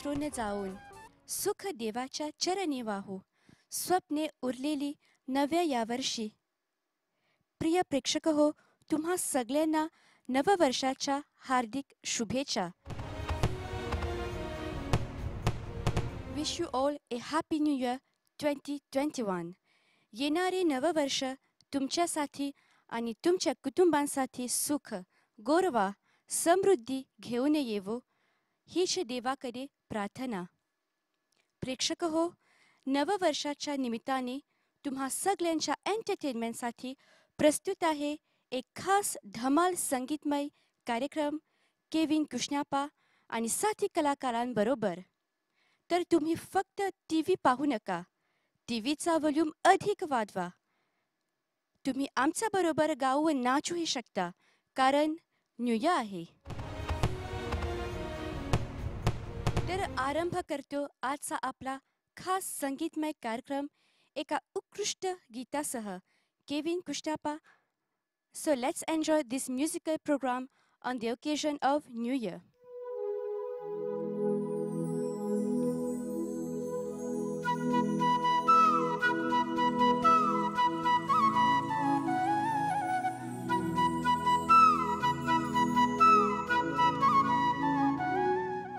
विसरून जाऊन सुख देवाच्या चरणी वाहू स्वप्ने उरलेली नव्या यावर्षी. प्रिय प्रेक्षक हो, तुम्हा सगळ्यांना नववर्षाच्या हार्दिक शुभेच्छा. Wish you all A happy new year 2021. येणारे नववर्ष तुमच्यासाठी आणि तुमच्या कुटुंबांसाठी सुख, गौरव, समृद्धी घेऊन येवो हीच देवाकडे प्रार्थना. प्रेक्षक हो, नववर्षाच्या निमित्ताने तुम्हा सगळ्यांच्या एंटरटेनमेंटसाठी प्रस्तुत आहे एक खास धमाल संगीतमय कार्यक्रम केविन कृष्णाप्पा आणि साथी कलाकारांबरोबर. तर तुम्ही फक्त टीव्ही पाहू नका, टीव्हीचा व्हॉल्यूम अधिक वाढवा. तुम्ही आमच्या बरोबर गाऊन नाचूही शकता, कारण न्यू इयर आहे. तर आरंभ करतो आजचा आपला खास संगीतमय कार्यक्रम एका उत्कृष्ट गीतासह. Kevin Krishnappa. So let's enjoy this musical program on the occasion of New Year.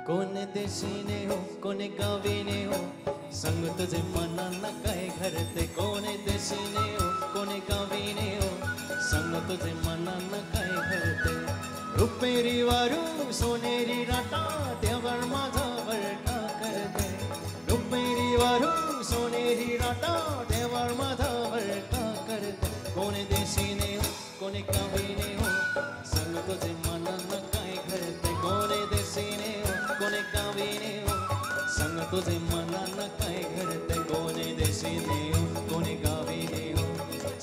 कोण देशीने हो कोण गावीने हो संग तुझे मनांना काय घरते. कोण देशीने हो कोण गावीने हो संग तुझे मनांना काय घरते. रुपेरी वारू सोनेरी राटा देवळ माझा वळका करते. रुपेरी वारू सोनेरी राटा देवळ माझा वळका करते. कोण देशीने हो कोण गावीने हो संग तुझे मनांना काय घरते. कोण देशीने हो कोण गावीने हो संग तुझे मनांना काय घरते. कोण देशीने हो कोण गावीने हो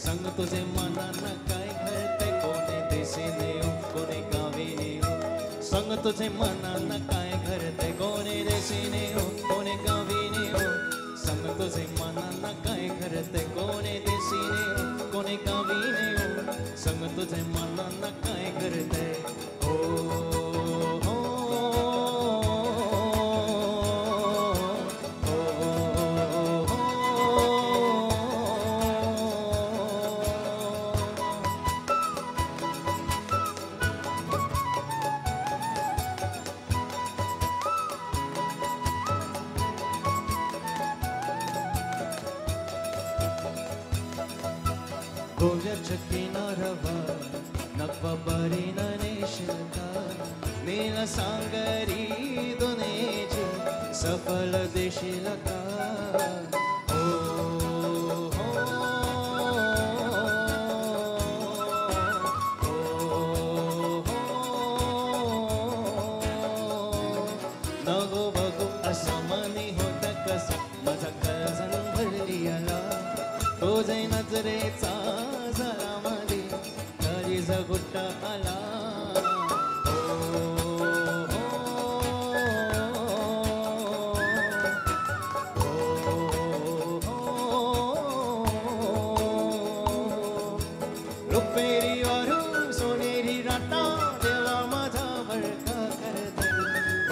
संग तुझे मनांना काय घरते. कोण देशीने हो कोण गावीने हो संग तुझे मनांना काय घरते. कोण देशीने हो कोण गावीने हो संग तुझे मनांना काय घरते. कोण देशीने हो कोण गावीने हो संग तुझे मनांना काय घरते. हो गोव्याच्या किनाऱ्यावर नक्काबारीन नेशिलता नील सांगरी दुनेची सफल देशील का. नगो बघू असा मनी होत कसा माझा कजन भरली आला. तुझे नजरेचा जरा मध्ये तरी जगुट्टा आला. रुपेरी वारू सोनेरी राटा देवा माझा वळका करते.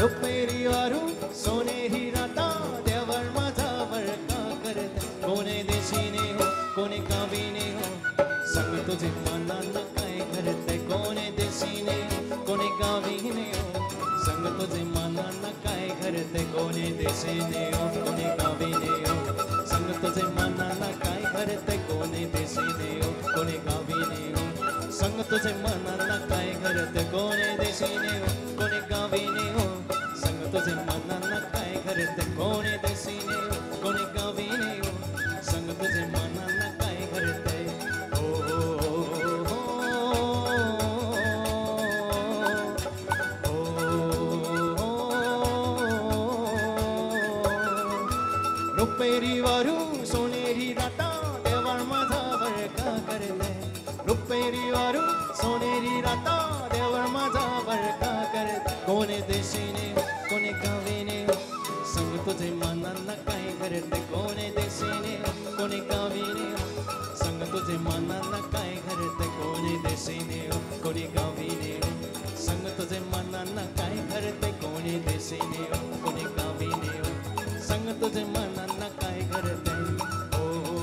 रुपेरी वारू सोनेरी राटा देवळ माझा वळका करते. कोणे देशीने हो कोणे गावीने हो संग तुझे मनांना काय घरते. कोणे देशीने हो कोणे गावीने हो संग तुझे मनांना काय घरते. कोणे देशीने हो कोणे गावीने हो संग तुझे मनांना काय घरते. कोणे देशीने हो कोणे गावीने हो संग तुझे मनांना काय घरते. कोणे देशीने हो कोणे गावीने हो संग तुझे मनांना काय घरते. कोणे देशीने हो कोणे गावीने हो संग तुझे मनांना काय घरते. रुपेरी वारू सोनेरी राटा देवळ माझा वळका करते. रुपेरी वारू सोनेरी राटा देवळ माझा वळका करते. कोणे देशीने हो कोणे गावीने हो संग तुझे मनांना काय घरते. कोणे देशीने हो कोणे गावीने हो संग तुझे मनांना काय घरते. कोणे देशीने हो कोणे गावीने हो संग तुझे मनांना काय घरते. कोणे देशीने हो कोणे गावी संग तुझे मनांना काय घरते हो हो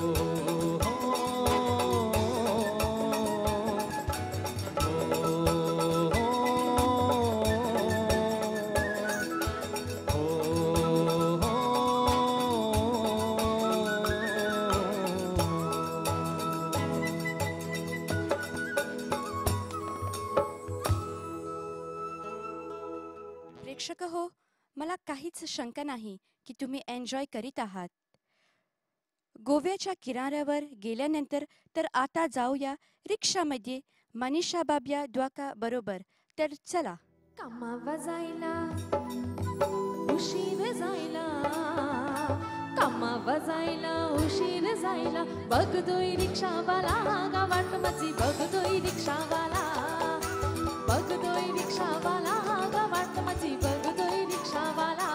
प्रेक्षक हो, मला काहीच शंका नाही की तुम्ही एन्जॉय करीत आहात. गोव्याच्या किनाऱ्यावर गेल्यानंतर तर आता जाऊया रिक्षामध्ये मनीषा बाबिया द्वाका बरोबर. तर चला. कामावर जायला उशीर जायला, कामावर जायला उशीर जायला, बघतोय रिक्षावाला गावात माझी, बघतोय रिक्षावाला, बघतोय रिक्षावाला गावात माझी, बघतोय रिक्षावाला.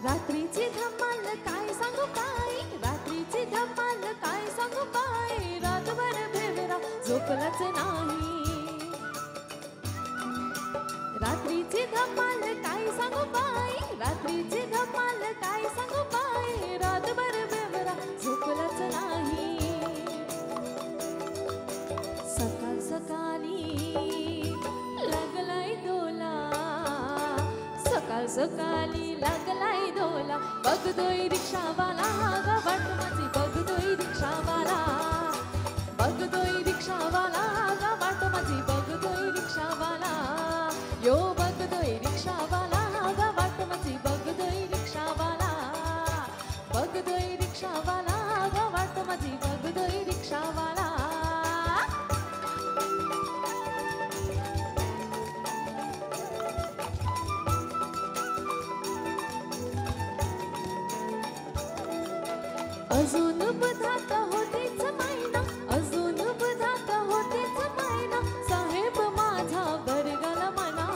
रात्रीची धमाल काय सांगू काय, रात्रीची धमाल काय सांगू काय, रातभर भेवरा झोपलाच नाही. रात्रीची धमाल काय सांगू काय, रात्रीची धमाल काय सांगू काय, रातभर भेवरा झोपलाच नाही. सकाळ सकाळी लागलाय डोला, सकाळ सकाळी लागलाय डोला, बघतोय रिक्षावाला गावात माझी, बघतोय रिक्षावाला, बघतोय रिक्षावाला गावात माझी, बघतोय रिक्षावाला. यो बघतोय रिक्षावाला गावात माझी, बघतोय रिक्षावाला, बघतोय रिक्षावाला गावात माझी, बघतोय रिक्षावाला. अजून बधात होतेच मैना, अजून बधात होतेच मैना, साहेब माझा बरगाला म्हणा.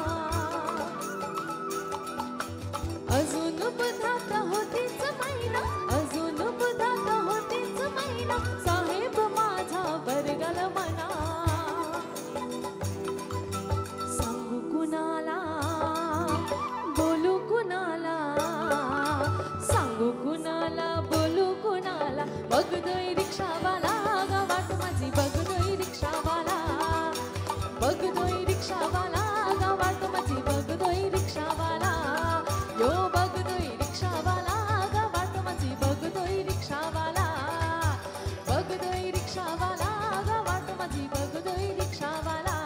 अजून बधात होतेच मैना, अजून बधात होतेच मैना, साहेब माझा बरगाला म्हणा. सांगू कुणाला, बोलू कुणाला, सांगू कुणाला, बोलू कुणाला, बघतोय रिक्षावाला गावात माझी, बघतोय रिक्षावाला, बघतोय रिक्षावाला गावात माझी, बघतोय रिक्षावाला. यो बघतोय रिक्षावाला गावात माझी, बघतोय रिक्षावाला, बघतोय रिक्षावाला गावात माझी, बघतोय रिक्षावाला.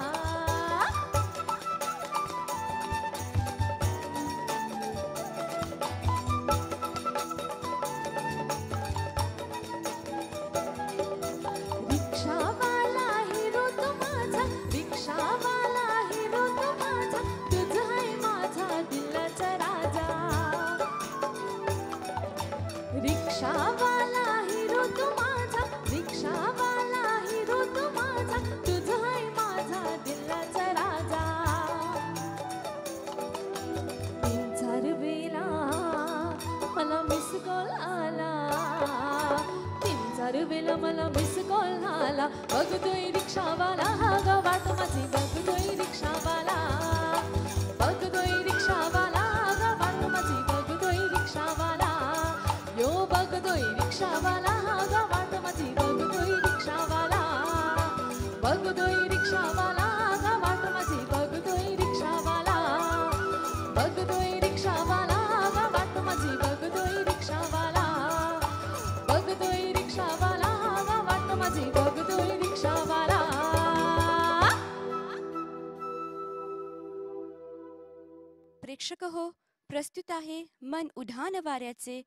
रिक्षावाला हिरो तो माझा, रिक्षावाला हिरो तो माझा, तुझा आहे माझा दिलाचा राजा. रिक्षावाला हिरो तो माझा, रिक्षावाला हिरो तो माझा, तुझा आहे माझा दिलाचा राजा. 3-4 वेळा मला मिस कॉल आला, 3-4 वेळा मला मिस कॉल आला, बघतोय रिक्षावाला गावात माझी, बघतोय रिक्षावाला, बघतोय रिक्षावाला गावात माझी, बघतोय रिक्षावाला. यो बघतोय रिक्षावाला गावात माझी, बघतोय रिक्षावाला, बघतोय रिक्षावाला गावात माझी, बघतोय रिक्षावाला, बघतोय रिक्षावाला गावात माझी, बघतोय रिक्षावाला, बघतोय रिक्षावाला गावात माझी, बघतोय रिक्षावाला. प्रेक्षक हो, प्रस्तुत आहे मन उधाण वाऱ्याचे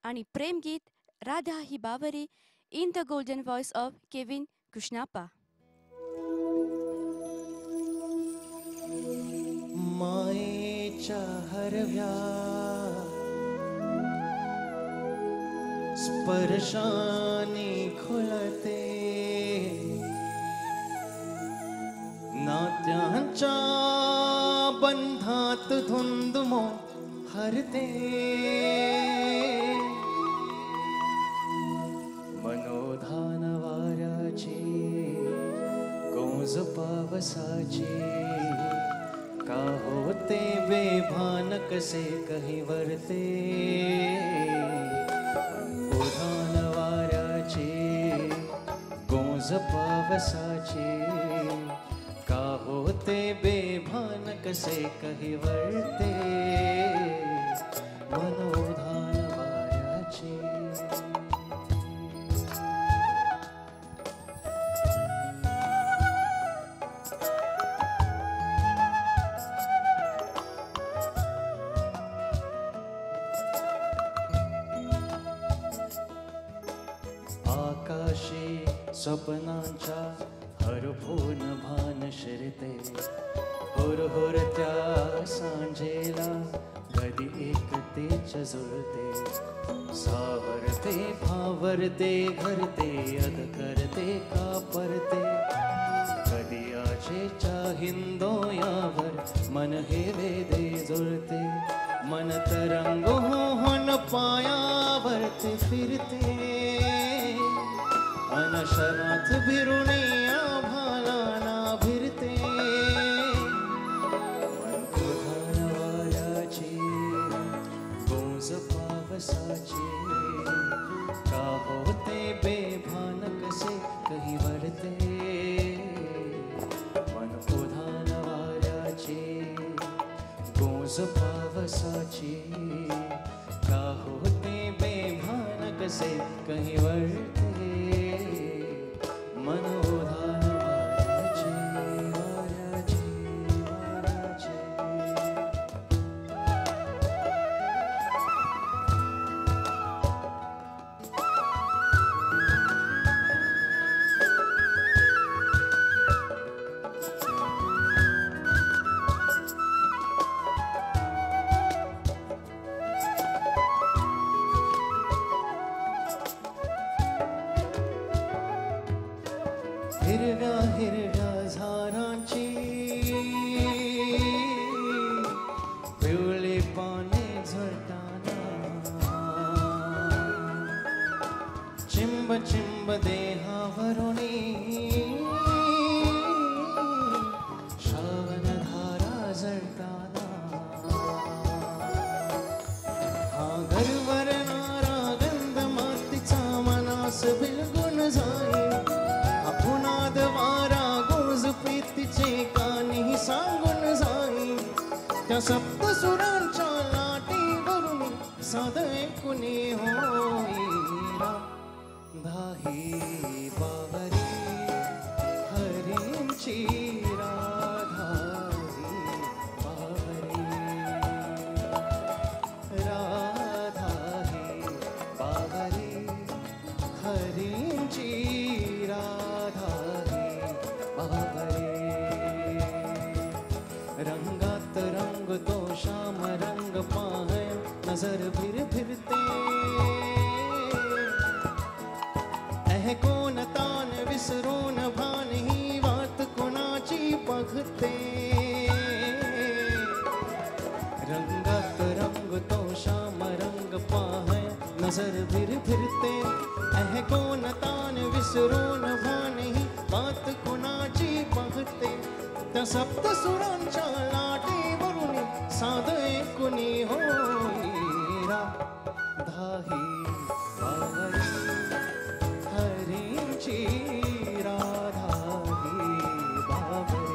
आणि प्रेमगीत राधा ही बावरी in the golden voice of Kevin Krishnappa. मायेच्या हरव्या स्पर्शाने खुलते, नात्यांच्या बंधात धुंदुमो हरते, मनोधान गोंज पावसाचे का होते बेभान कसे कही वरते उधाण वाऱ्याचे गोंज पावसाचे का होते बेभान कसे कही वरते मनोधान वाऱ्याचे आकाशी स्वप्नांच्या हरभून भान शिरते हुर त्या सांजेला कधी एकतेच जुळते सावरते भावरते घरते अध करते का परते कधी आशेच्या हिंदोयावर मन हे वेदे जुळते मन तरंग होन पायावरती फिरते अनशनात भिरुणे आभाळाला भिरते मनोधान वाऱ्याचे गोंज पावसाचे का होते बेभान कसे कही वरते मनोधान वाऱ्याचे गोंज पावसाचे का होते बेभान कसे कही वरते मनोधान वाऱ्याचे वाऱ्याचे वाऱ्याचे हिरव्या हिरव्या झाडांची पिवळी पाने झडताना चिंब चिंब देहावरुणी श्रावण धारा जळताना हा घरवरणारा गंध मातीचा मनास बिलगुन जाई पुनाद वारा गोज प्रीतीचे कानी सांगून जाई त्या सप्तसुरांच्या लाटेवरून साध कुणी होईरा धाही बावरी हरींची राधाही बावरी राधाही बावरी हरींची रंगात रंग तो श्याम रंग पाहे नजर फिर फिरते कोण तान विसरून भान ही वात कोणाची बघते रंगात रंग तो श्याम रंग पाहे नजर फिर फिरते कोण तान विसरून भान ही वात कोणाची बघते त्या सप्तसुरांच्या लाटेवरून साध कुणी होईरा धाही बावरी हरींची राधाही बावरी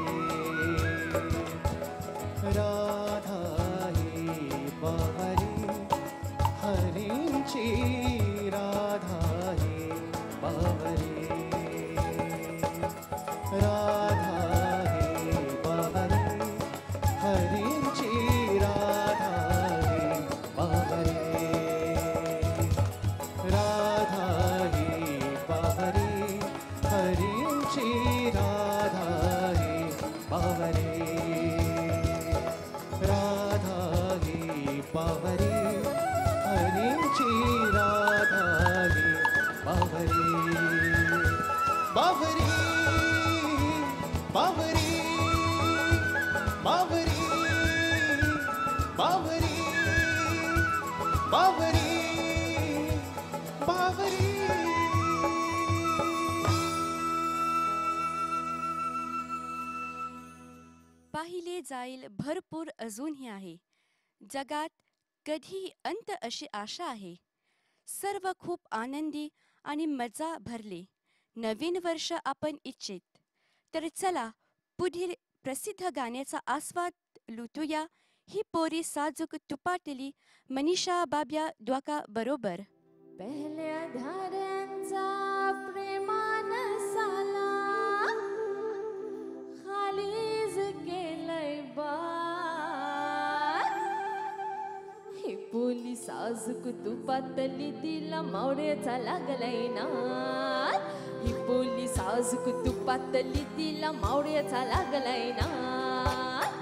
राधाही बावरी हरींची राधाही बावरी राधाही बावरी हरींची राधाही बावरी राधाही बावरी हरींची राधाही बावरी राधाही बावरी हरींची राधाही बावरी बावरी बावरी बावरी बावरी बावरी बावरी जाईल भरपूर अजूनही आहे. जगात कधीही अंत अशी आशा आहे. सर्व खूप आनंदी आणि मजा भरले. नवीन वर्ष आपण इच्छित. तर चला पुढील प्रसिद्ध गाण्याचा आस्वाद लुटूया. ही पोरी साजूक तुपाटली मनीषा बाब्या द्वाका बरोबर. पहिल्या धाऱ्यांचा प्रेमान साला खालीज केलंय बार. ही पोली साजूक तुपातली तिला मावळ्याचा लागलाय नाद. ही पोली साजूक तुपातली तिला मावळ्याचा लागलाय नाद.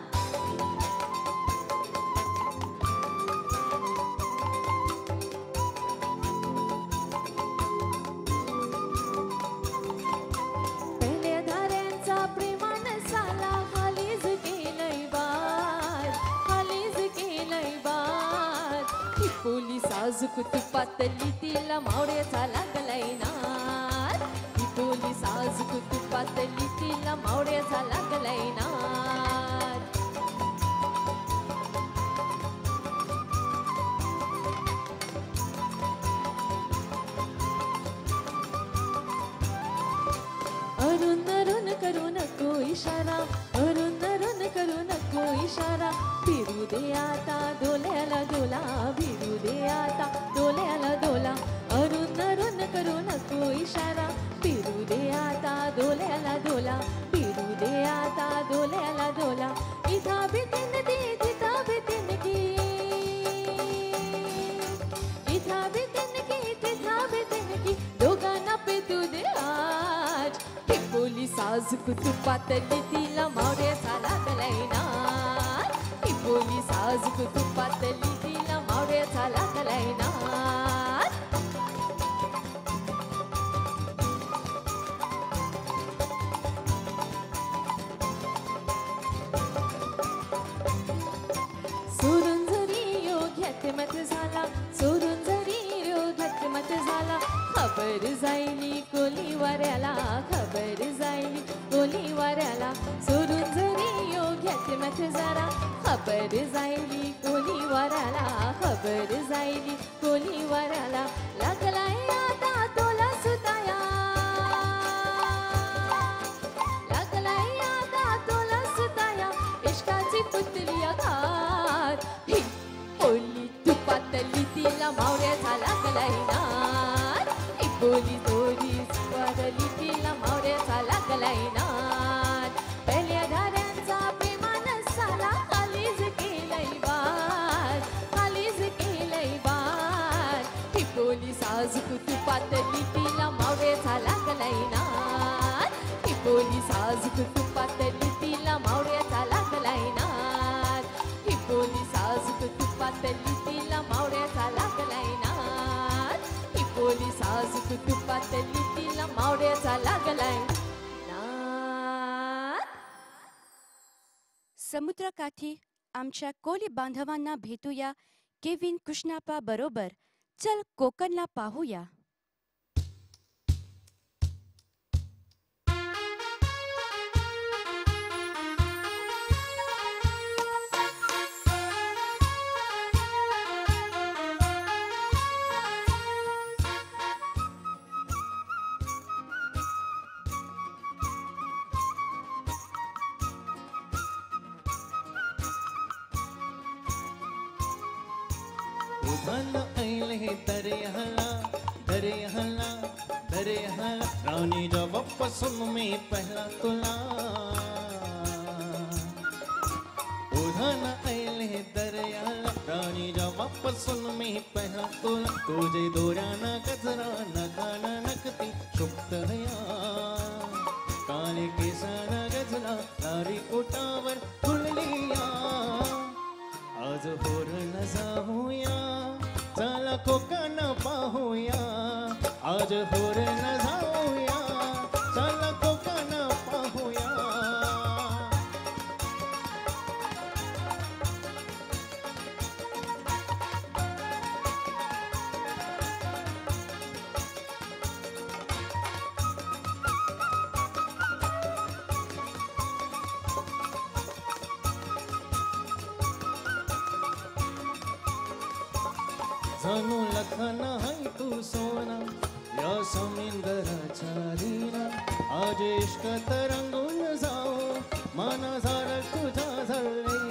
पहिल्या धाऱ्यांचा प्रेमान साला खालीज केलंय बार. खालीज केलंय बार. ही पोली साजूक तुपातली तिला मावळ्याचा लागलाय नाद. ही पोली साजूक तुपातली तिला मावळ्याचा लागलाय नाद. अरुण अरुण करू नको इशारा. अरुण अरुण करू नको इशारा. फिरू दे आता डोल्याला डोला. फिरू दे आता डोल्याला डोला. अरुण अरुण करू नको इशारा. फिरू दे आता डोल्याला डोला. फिरू दे आता डोल्याला डोला. इथं भीतीन ती तिथं भीतीन की. इथं भीतीन की तिथं भीतीन की. दोघांना पेटू दे आज. ही पोली साजूक तुपातली तिला मावळ्याचा लागलाय नाद. ही पोली साजूक तुपातली तिला मावळ्याचा लागलाय नाद. सोडून जरी योग्यात मत झाला. सोडून जरी योग्यात मत झाला. खबर जाईली कोली वाऱ्याला. खबर जाईली कोली वाऱ्याला. सोडून जरी योग्यात मत झाला. खबर जाईली कोली वाऱ्याला. खबर जाईली कोली वाऱ्याला. लागलाय आता तोला सुताया. लागलाय आता तोला सुताया. इश्काची पुतली आघात. ही पोली तुपातली तिला मावळ्याचा लागलाय नाद. ही पोली दोरी वारली तिला मावळ्याचा लागलाय नाद. पहिल्या धाऱ्यांचा प्रेमान साला खालीज केलंय बार. खालीज केलंय बार. ही पोली साजूक तुपातली तिला मावळ्याचा लागलाय नाद. ही पोली साजूक तुपातली तिला मावळ्याचा लागलाय नाद. ही पोली साजूक तुपातली तिला मावळ्याचा लागलाय नाद. ही पोली साजूक तुपातली तिला मावळ्याचा लागलाय नाद. समुद्रकाठी आमच्या कोली बांधवांना भेटूया. केविन कृष्णापा बरोबर. चल कोकणला पाहूया. उभल ऐले दर्याला दर्याला दर्याला. रानी जवापासून मी पहिला तुला. उधन ऐले दर्याला. रानी जवापासून मी पहिला तुला. तुझे दोऱ्याना गजरा नखाना नकती शुक्त हया. काळे केसाना गजला लारी ओटावर फुललिया. आज होरण जाऊया. चला कोकण पाहूया. आज होरण जाऊया. चला कोकण पाहूया. जणू लखन है तू सोना या समुद्राच्या लीना आज इश्क तरंगून जाओ मन झालं तुझ्या झरले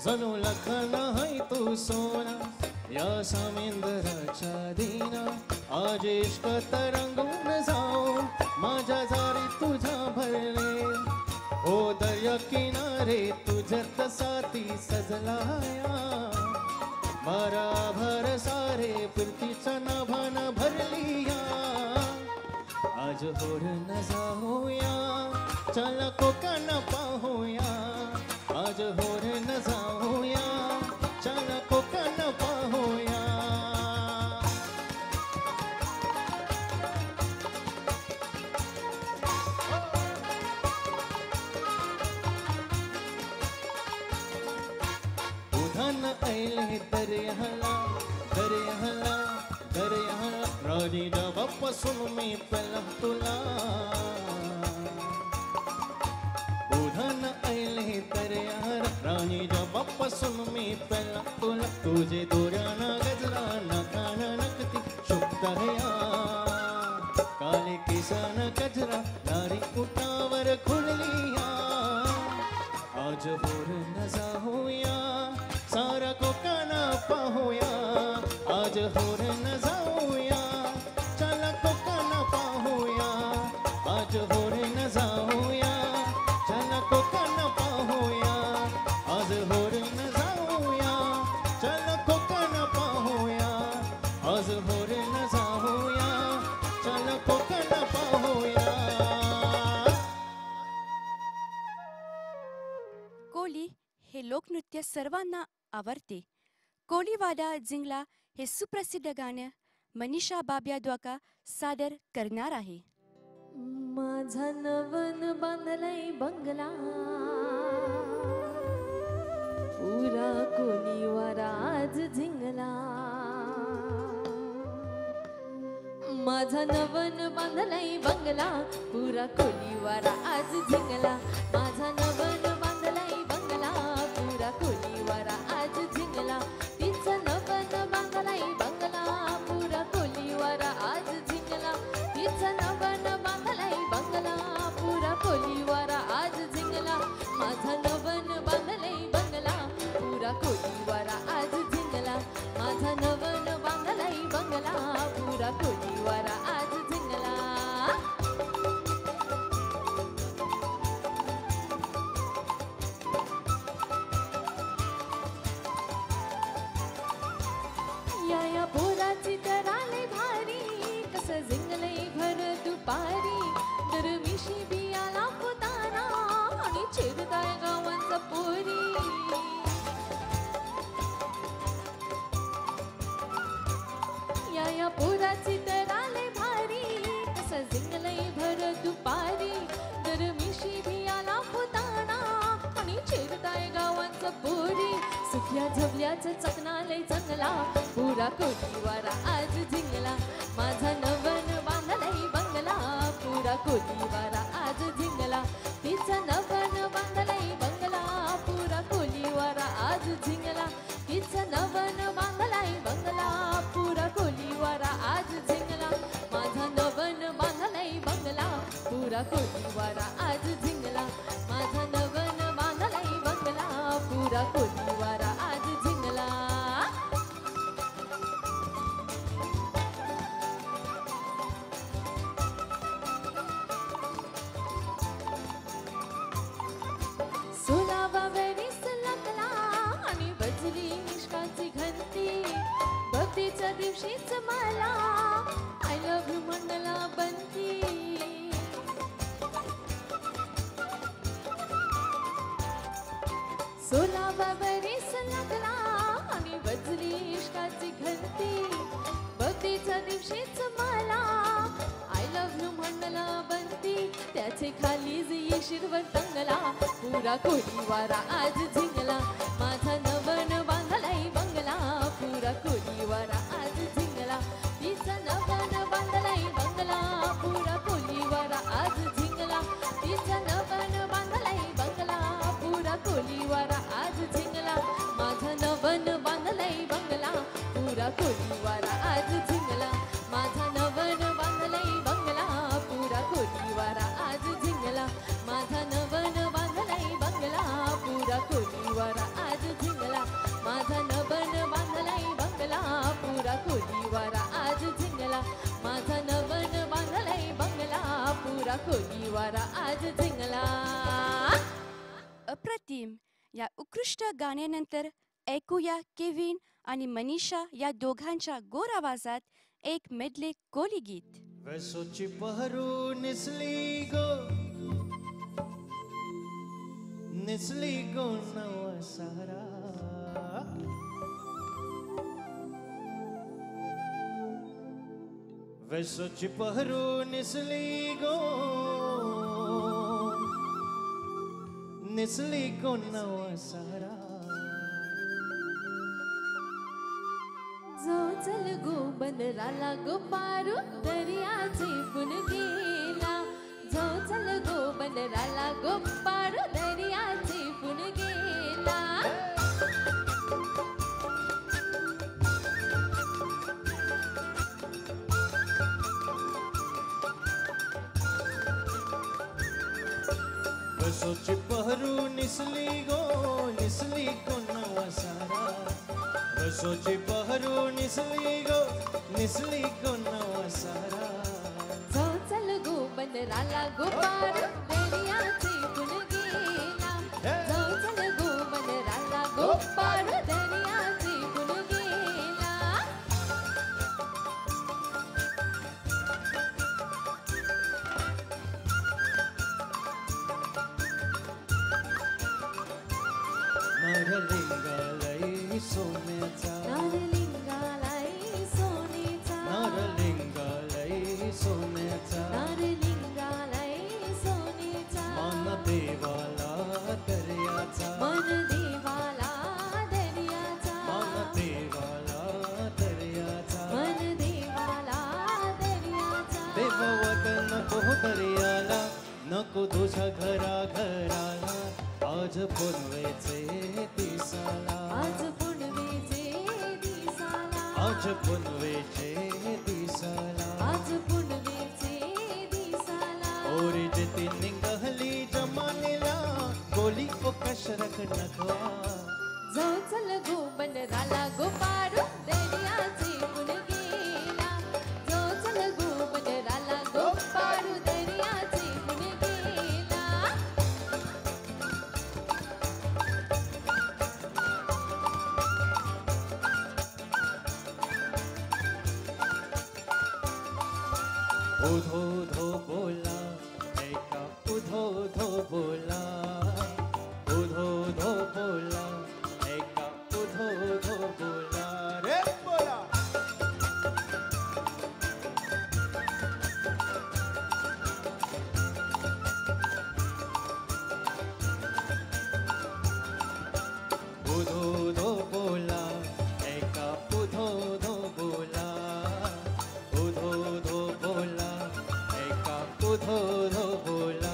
जणू लखन है तू सोना या समुद्राच्या दीना आज इश्क तरंगून जाओ माझ्या झारी तुझ्या भरले हो दर्या किनारे तुझ्यात साथी सजलाया मारा भर सारे पृथ्वीचं नभान भरलिया आज होर न जाऊया चल कोकण पाहूया आज होर न जाऊया चल कोकण पाहूया उधान ऐले दर्याला दर्याला दर्याला राणी डबापासून मी पेला तुला उधान ऐले दर्याला राणी डबापासून मी पेला तुला तुझे दोऱ्याना गजरा नकान नकती शुक्त हया काले किसान गजरा नारी उठावर खुललिया आज होर न जाऊया सारा कोकण पाहूया आज होर न जाऊया चल कोकण पाहूया आज होर न जाऊया चल कोकण पाहूया आज होर न जाऊया चल कोकण पाहूया आज होर न जाऊया चल कोकण पाहूया कोली हे लोकनृत्य सर्वांना आवडते. कोलीवाडा जिंगला हे सुप्रसिद्ध गाणं मनीषा बाबियाद्वाका सादर करणार आहे. माझा नवन बांधलाय बंगला पुरा कोलीवार आज झिंगला माझा नवन बांधलाय बंगला पुरा कोलीवार आज झिंगला माझा नवन बांधलाय बंगला पुरा कोलीवार आज झिंगला तिचं नवन बांधलाय बंगला पुरा कोलीवार आज झिंगला तिचं नवन बांधलाय बंगला पुरा कोलीवार आज झिंगला माझा नवन बांधलाय बंगला पुरा कोलीवार आज झिंगला माझा नवन बांधलाय बंगला पुरा कोलीवार आज झिंगला या पोराची तर आले भारी कसं जिंगलंय घर दुपारी तर मिशी बियाला फुताना आणि चिरताय गावांचा पोरी या पोराची तर आले भारी कसं जिंगलंय घर दुपारी तर मिशी बियाला फुताना आणि चिरताय गावांचा पोरी सुख्या झबल्याचं चकनालय चांगला पुरा कोलीवार आज झिंगला माझा नवन बांधलाय बंगला पुरा कोलीवार आज झिंगला तिचा नवन बांधलाय बंगला पुरा कोलीवार आज झिंगला तिचा नवन बांधलाय बंगला पुरा कोलीवार आज झिंगला माझा नवन बांधलाय बंगला पुरा कोलीवार आज झिंगला माझा नवन बांधलाय बंगला पुरा कोलीवार आज झिंगला सोलावा वेरीस लागला आणि बजली निष्काची घंटी भक्तीच्या दिवशीच मला आय लव्ह यू म्हणला बनती सोलावा वेरीस लागला आणि बजली इश्काची घंटी भक्तीच्या दिवशीच मला आय लव्ह यू म्हणला बनती त्याचे खाली येशीरवर टंगला पुरा कोलीवार आज झिंगला माझा नवन बांधलाय बंगला पुरा कोलीवार आज झिंगला तिचा नवन बांधलाय बंगला पुरा कोलीवार आज झिंगला तिचा नवन बांधलाय बंगला पुरा पुरा कोलीवारा आज झिंगला माझा नवन बांधलाय बंगला पुरा कोलीवारा आज झिंगला माझा नवन बांधलाय बंगला पुरा कोलीवारा आज झिंगला माझा नवन बांधलाय बंगला पुरा कोलीवारा आज झिंगला माझा नवन बांधलाय बंगला पुरा कोलीवारा आज झिंगला. अप्रतिम. या उत्कृष्ट गाण्यानंतर ऐकूया केविन आणि मनीषा या दोघांच्या गोड आवाजात एक मेडले कोली गीत. वे सोची पहरू निसली गो नवा सारा वे सोची पहरू निसली गो नवा सारा जो चल गो बंदराला गो पारू दर्याचे पुन गेला जो चल गो बंदराला गो पारू दर्याचे पुन गेला. सोची पहरू निसली गो नवा सारा सोची पहरू निसली गो नवा सारा जो चल गो बंदराला गो पारू दर्याचे पुन गेला जो चल गो बंदराला गो पारू दर्याचे पुन गेला. नरलिंगालय सोन्याचा नारलिंगालाई सोनेचा नरलिंगालय सोन्याचा नारलिंगालाई सोनेचा मन देवाला दर्याचा मन देवाला दर्याचा मन देवाला दर्याचा मन देवाला दर्याचा. देववत नको दर्याला नको तुझ्या घराला आज पुनवेचे दिसाला आज पुनवेचे दिसाला आज पुनवेचे दिसाला आज पुनवेचे दिसाला. ओरी जिती निंगहली जमानेला कोली को कशरक नखवा जो चल गो बंदराला गो पारू दर्याचे पुन गेला जो चल गो बंदराला गो पारू दर्याचे पुन गेला. उधो धो बोला ऐका उधो धो बोला उधो धो बोला ऐका उधो धो बोला रे बोला. उधो धो बोला ऐका उधो धो बोला उधो धो बोला ऐका उधो धो बोला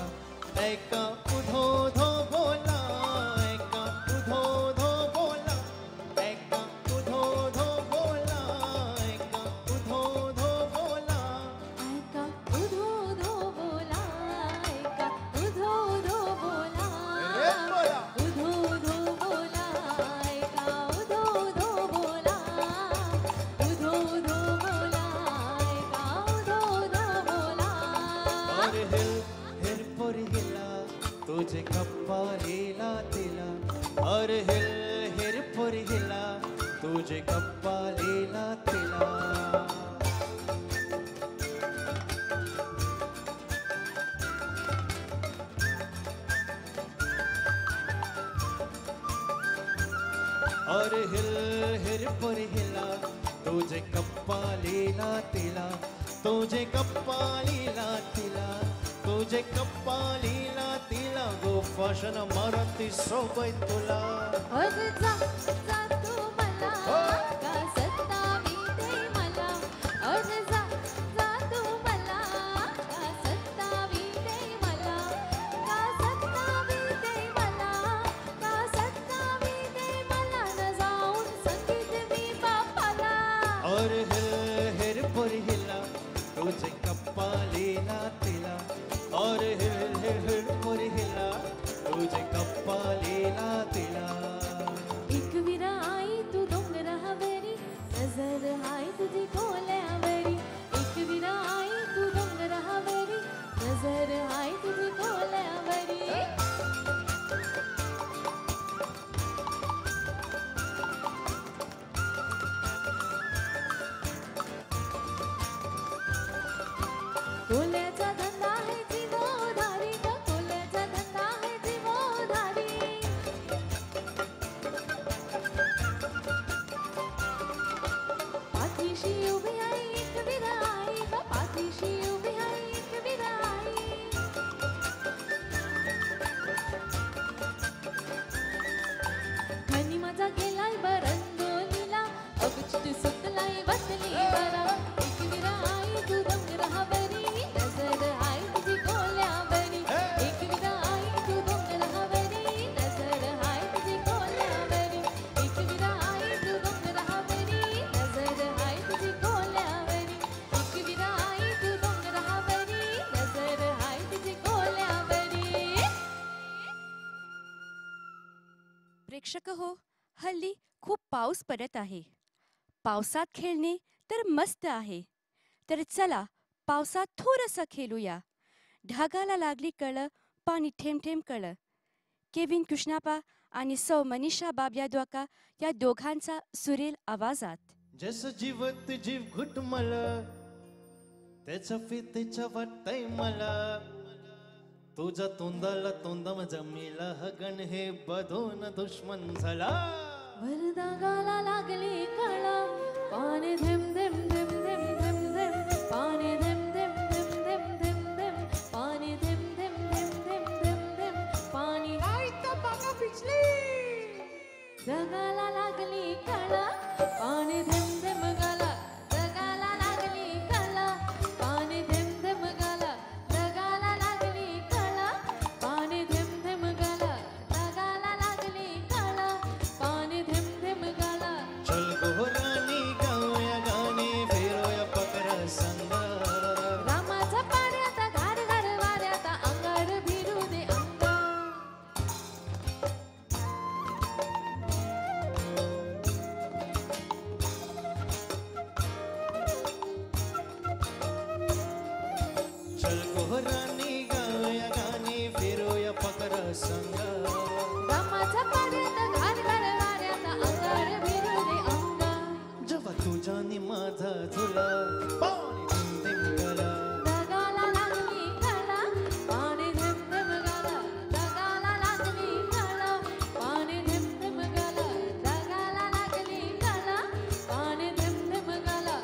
ऐका उधो धो बोला ऐका उधो धो बोला ऐका उधो धो बोला ऐका उधो धो बोला. ऐका उधो धो बोला ऐका उधो धो बोला उधो धो बोला ऐका उधो धो बोला उधो धो बोला ऐका उधो धो बोला. और हिर पर हिला तुझे गप्पा लीला तिला और हिर पर हिला तुझे गप्पा लीला तिला. और हिर पर हिला तुझे गप्पा लीला तिला तुझे गप्पा लीला तिला तुझे गप्पा लीला तिला गो फशन मारती सोबत तुला. अग जा जा तू मला का सत्तावी दे मला अग जा जा तू मला का सत्तावी दे मला का सत्तावी दे मला का सत्तावी दे मला न जाऊन संगीत मी बापाला नजर हाय तुझी कोल्यावरी एक विरा आई तू डोंगरावरी नजर हाय तुझी कोल्यावरी कोल्याचा धंदा आहे जीवधारी ग कोल्याचा धंदा आहे जीवधारी पाठीशी उभी आहे एक विरा आई ग पाठीशी उभी आहे एक विरा आई खनी माझा गेलाय बरंगोलीला अगचित सुतलाय बसली बरा एक विरा आई तू डोंगरावरी नजर हाय तुझी कोल्यावरी एक विरा आई तू डोंगरावरी नजर हाय तुझी कोल्यावरी एक विरा आई तू डोंगरावरी नजर हाय तुझी कोल्यावरी एक विरा आई तू डोंगरावरी नजर हाय तुझी कोल्यावरी प्रेक्षक हो, हल्ली खूप पाऊस पडत आहे. पावसात खेळणे तर मस्त आहे. तर चला पावसात थोडंसं खेळूया. ढगाला लागली कळं, पाणी थेंब थेंब कळं. केविन कृष्णापा आणि सौ मनीषा बाबियाद्वाका या दोघांचा सुरेल आवाजात. जस जीवत जीव घुटमळ त्याचं फितेच्या वाटतंय मला तुझ्या तोंडाला तोंडम जमीला हगण हे बधून दुश्मन झाला वरदागाला लागली कळा पाणी them them them them them them पाणी them them them them them them पाणी them them them them them them पाणी जगाला लागली कळा पाणी धेम धेम गाला जगाला लागली कळा पाणी धेम धेम गाला जगाला लागली कळा पाणी धेम धेम गाला जगाला लागली कळा पाणी धेम धेम गाला चल गोरानी गाऊया गाणे फिरूया पकरा संग रामाचा पाण्याचा घार घार वाऱ्याचा अंगार भिरू दे अंगा चल गोरानी गाऊया गाणे फिरूया पकरा संग रामाचा पाण्याचा घार घार वाऱ्याचा अंगार भिरू दे अंगा जेव्हा तुझ्या नि माझा झुला पाणी थिम थिम गला जगाला लागली कळा पाणी धेम धेम गाला जगाला लागली कळा पाणी धेम धेम गाला जगाला लागली कळा पाणी धेम धेम गाला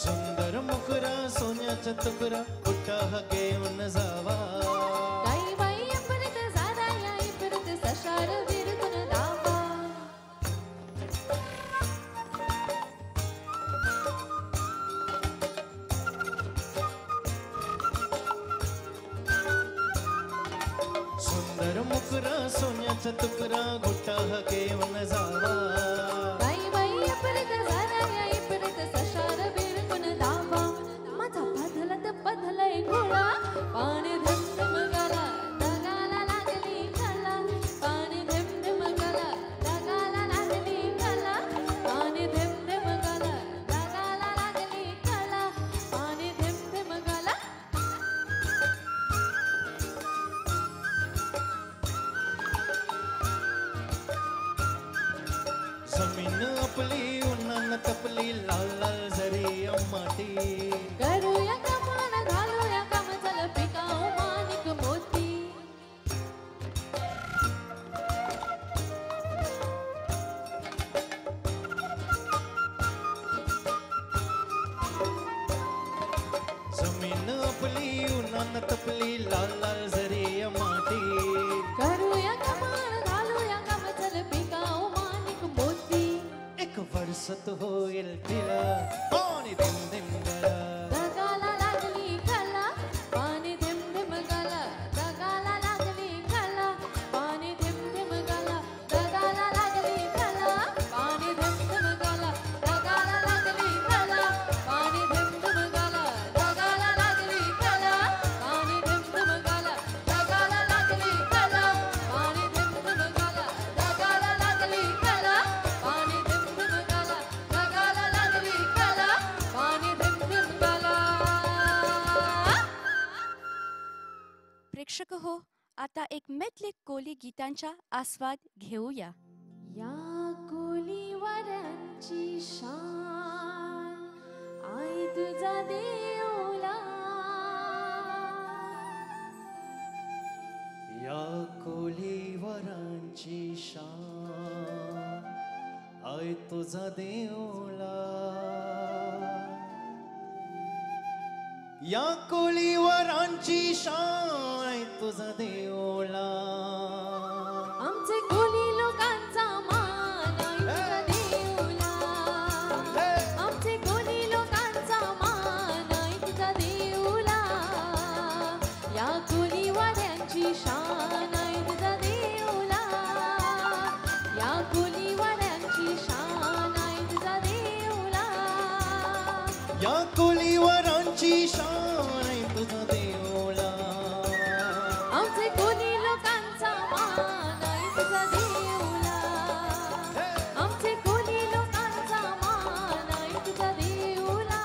सुंदर मुकरा सोन्याचा तुकडा कुठं घेऊन जावा काही बाई अपरित झाला या इपरित सशार विरुद्ध दावा सुंदर मुकरा सोन्याचा तुकडा कुठं घेऊन जावा काही बाई अपरित झाला या इपरित सशार विरुद्ध दावा माझा बदलत बदलय घोडा पाणी धेम धेम गाला जगाला लागली कला पाणी धेम धेम गाला जगाला लागली कला पाणी धेम धेम गाला जगाला लागली कला पाणी धेम धेम गाला जमीन आपली उन्हानं तपली लाल लाल जरी माटी करूया कमान घालूया काम चल पिकाऊ माणिक मोती जमीन आपली उन्हानं तपली लाल लाल जरी माटी करूया कमान घालूया काम चल पिकाऊ माणिक मोती एक वर्षात होईल तिला पाणी दिम दिम गळा जगाला लागली कला पाणी धेम धेम गाला जगाला लागली कला पाणी धेम धेम गाला जगाला लागली कला पाणी धेम धेम गाला जगाला लागली कला पाणी धेम धेम गाला जगाला लागली कला पाणी धेम धेम गाला जगाला आता एक मेटले कोली गीतांचा आस्वाद घेऊया. या कोलीवाऱ्यांची शान आई तुझा देवला. या कोलीवरांची शान आय तुझा देवला. या कोलीवरांची शान आय तुझा देवला. आमचे कोली लोकांचा मान आई तुझा देवला. आमचे कोली लोकांचा मान आई तुझा देवला. या कोलीवाड्यांची शान आई तुझा देवला. या कोलीवाड्यांची शान आई तुझा देवला. या कोलीवरांची शान आय तुझा देवला. आमचे कोली लोकांचा मान आई तुझा देवला. आमचे कोली लोकांचा मान आई तुझा देवला.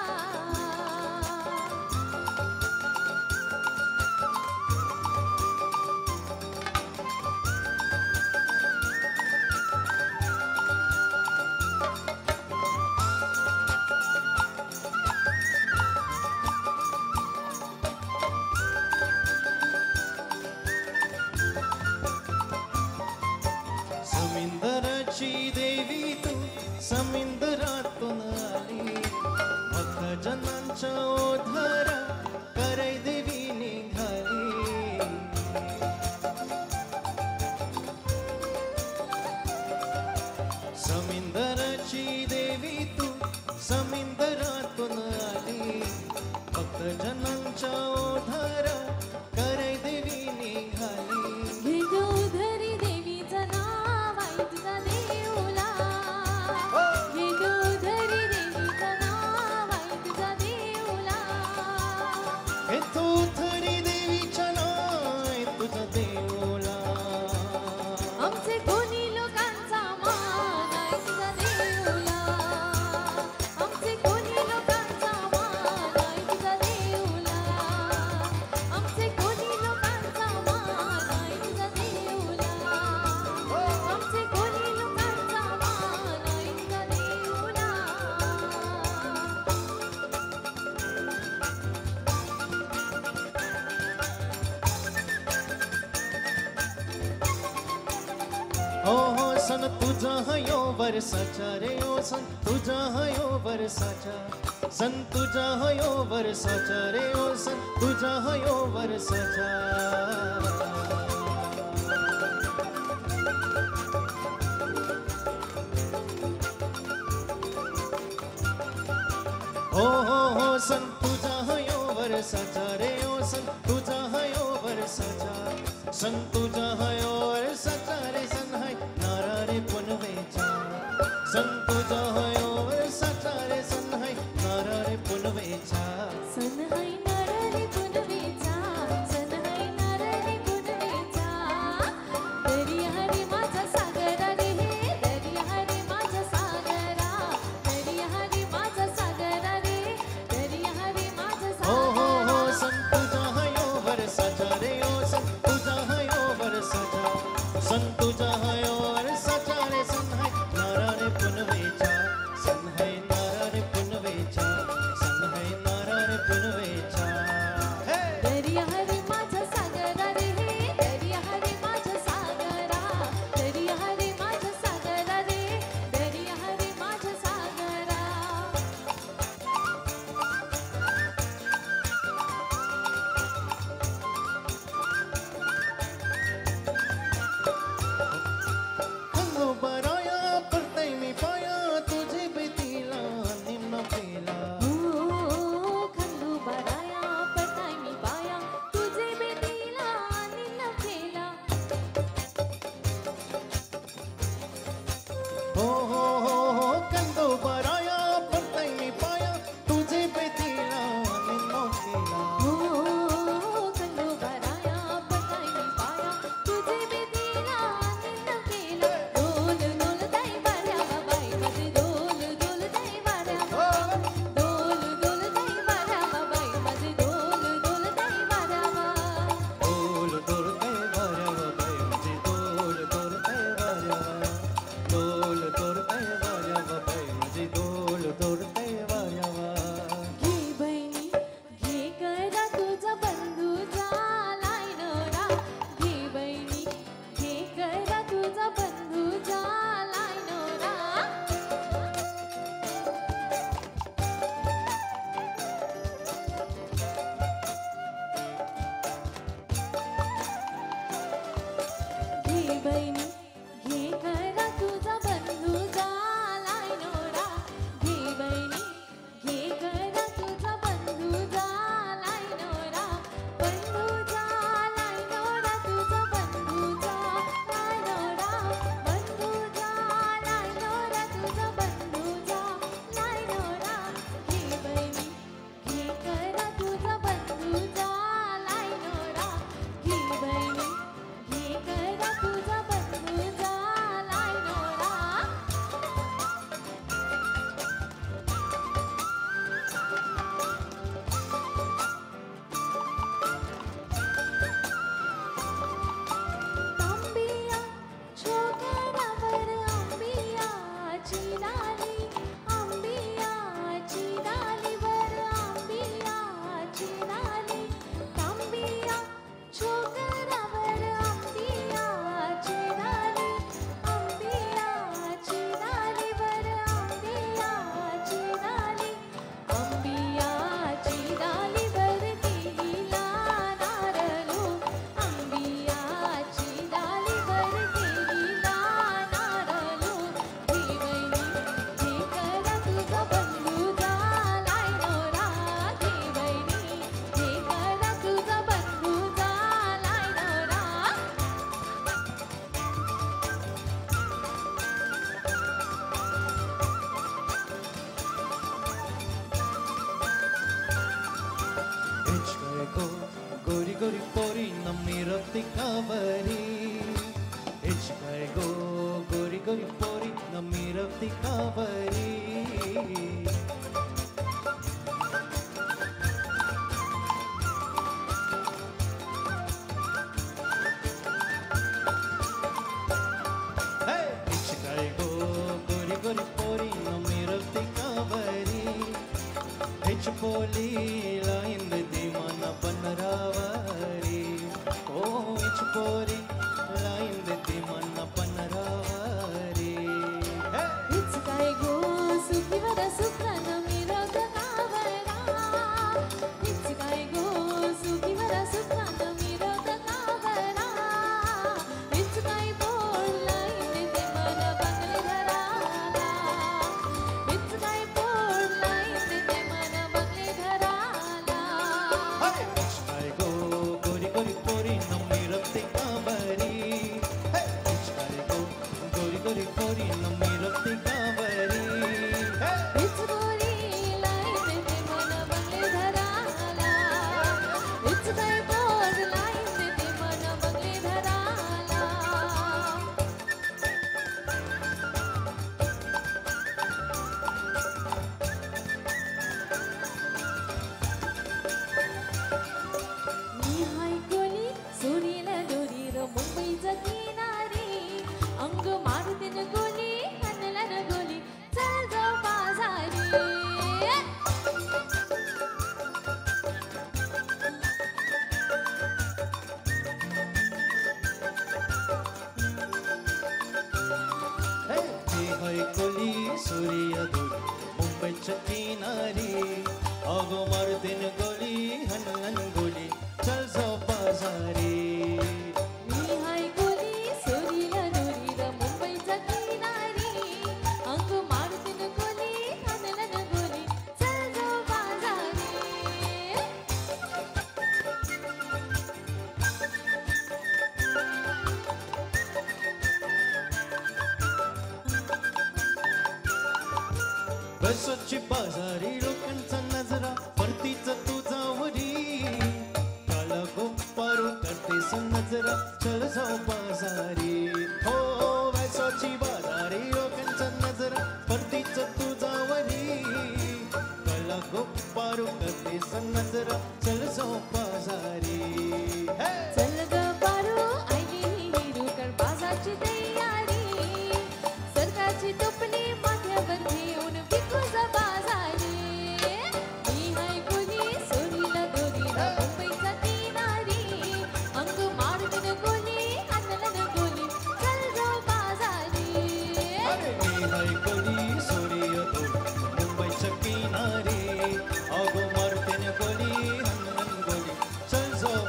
समिंदराची देवी तू समिंदरातून आली. भक्तजनांच्या ओधारा करै देवी निघाली. समिंदराची देवी तू समिंदरातून आली. भक्तजनांच्या ओधारा करै देवी निघाली. घे गौधरी देवीचं नाव आई तुझा देवला. घे गौधरी देवीचं नाव आई तुझा देवला. हे तू थरी देवीच्या नाय तुझा देवला. आमचे कोली लोकांचा मान आई तुझा देवला. आमचे कोली लोकांचा मान आई तुझा देवला. आमचे कोली लोकांचा मान आई तुझा देवला. आमचे कोली लोकांचा मान आई तुझा देवला. हो हो सन तुझा हयो वर्षाचा रे ओ सन तुझा हयो वर्षाचा. सन तुझा हयो वर्षाचा रे ओ सन तुझा हयो वर्षाचा. हो हो हो सन तुझा हयो वर्षाचा रे ओ सन तुझा हयो वर्षाचा. सन तुझा हयो वर्षाचा रे सन हाय नारा रे पुनवेचा. सन तुझा हयो वर्षाचा रे सन हाय नारा रे पुनवेचा. सन हाय नारळी पुनवेचा. सन हाय नारळी पुनवेचा. दर्या रे माझा सागरा रे. दर्या रे माझा सागरा. दर्या रे माझा सागरा रे. दर्या रे माझा हो हो सागरा. हो सन तुझा हयो वर्षाचा रे ओ सन तुझा हयो वर्षाचा. बहिणी घे करा तुझा बंधू झालाय नवरा घे बहिणी घे करा तुझा बंधू झालाय नवरा बंधू झालाय नवरा तुझा बंधू झालाय नवरा बंधू झालाय नवरा तुझा बंधू झालाय नवरा घे बहिणी घे करा तुझा बंधू झालाय नवरा घे बहिणी घे करा तुझा बंधू झालाय नवरा आंबिया छोकरावर आंबियाची डाली आंबियाची डालीवर आंबियाची डाली आंबिया छोकरावर आंबियाची डाली आंबियाची डालीवर आंबियाची डाली आंबियाची डालीवर केलीला नारळू आंबियाची डालीवर केलीला नारळू घे बहिणी घे करा तुझा बंधू झालाय नवरा घे बहिणी घे करा तुझा बंधू झालाय नवरा Go, gori gori pori namni rati kavari. Go, gori gori pori namni rati kavari. Hey, go, gori gori pori namni rati kavari. Poli lain de mana panaravari. Oh, poli lain de mana panaravari. It's काय गो सुखीवर सुखान मिरग कावरा It's काय गो सुखीवर सुखान मिरग कावरा It's काय बोलाय ते मन बंगले घराला It's काय बोलाय ते मन बंगले घराला Go, gori gori pori namni rati kavari. Go, gori gori pori namni rati kavari. It's गोरी लाईन ते मन बंगले घराला It's काय बोलाय ते मन बंगले घराला मी हाय कोली सोनीला दोरीर मुंबईचा किनारी अंग मारतीन गोली हाणलन गोली चल जाऊ बाजारी Hey, koli surya duri Mumbai chakinari. Ago mardin goli hanlan goli chal jao bazari. मी हाय कोली सोनीला दोरीर मुंबईचा किनारी अंग मारतीन गोली हाणलन गोली चल जाऊ बाजारी बसोची बाजारी लोकांचा नजरा परतीच तुझावरी. काला गोपारू करतेस नजरा चल जाऊ बाजारी. हो बसोची बाजारी लोकांचा नजरा परतीच तुझावरी. काला गोपारू करतेस नजरा चल जाऊ बाजारी. Hey! चल ग पारू आईली हिरू कर बाजाची तयारी सरकारची टोपली माथ्यावर घेऊन विकू जा बाजारी मी हाय कोली सोनीला दोरीला मुंबईचा किनारी अंग मारतीन गोली हाणलन गोली चल जाऊ बाजारी अरे मी हाय कोली सूर्य दूर मुंबईच्या किनारी. अगो मारतेन गोली हनुमान गोली चल जाऊ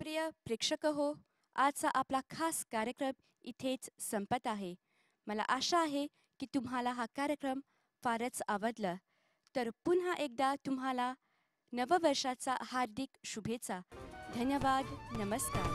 प्रिय प्रेक्षक हो, आजचा आपला खास कार्यक्रम इथेच संपत आहे. मला आशा आहे की तुम्हाला हा कार्यक्रम फारच आवडला. तर पुन्हा एकदा तुम्हाला नववर्षाचा हार्दिक शुभेच्छा. धन्यवाद. नमस्कार.